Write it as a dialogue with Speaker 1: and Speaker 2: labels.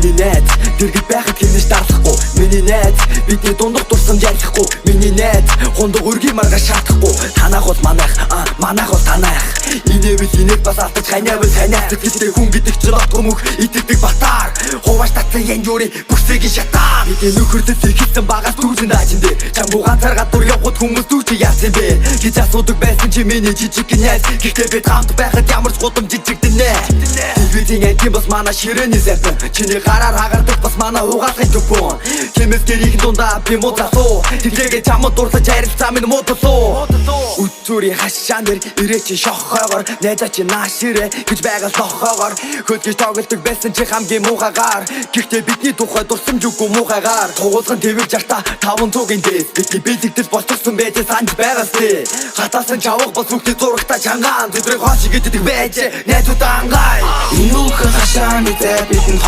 Speaker 1: Миний найз дэргэд байхад хинэж дарлахгүй. Миний найз бидний дундах дурсан ялахгүй. Миний найз хундаг өргий маргаш шаардахгүй. Танах бол манайх, манайх бол танайх. Инээвэл инээд бас алдаж ханиавал ханиа. Сэтгэлтэй хүн гэдэг чинь отгомөх итгэдэг батар. Хувааш татсан янжуурын бүсгийн шатаа. Бидний нөхөрлөлт хийсэн багаас дүүжин даажиндээ. Чамгүй ганцаар гадуур явхад хүмүүс дүүж яасан бэ гэж асуудаг байсан чи миний жижиг найз. Гэхдээ бид хамт байхад ямар ч гудам жижигдэн нэ. Телевизийн антим бас манай ширээний сайхан. Чиний гараар хагардаг бас манай угаалгын төпөн. Тэмээс гэрийн дундаа би муу засуу. Тэглээгээ чамд дурлаж харилцаа минь муудалуу. Үтүрийн хашаан дээр ирээч шохоогоор. Найзаа чи нааширэ гэж байгаас нохоогоор. Хөдгөж тоглодог байсан чи хамгийн муухайгаар. Гэхдээ бидний тухай дурсамж үгүй муухайгаар. Тугуулган твэр жартаа 500-ийн дэс. Бидний бэлэгдэл болчихсон байж санаж байгаас тий. Хатаасан чавга бас үхтэй зурагтаа чангаан. Тэдрэг хош гэдэг байж найзуудаа ангай.
Speaker 2: Инүүхэн хашааны зай бидэн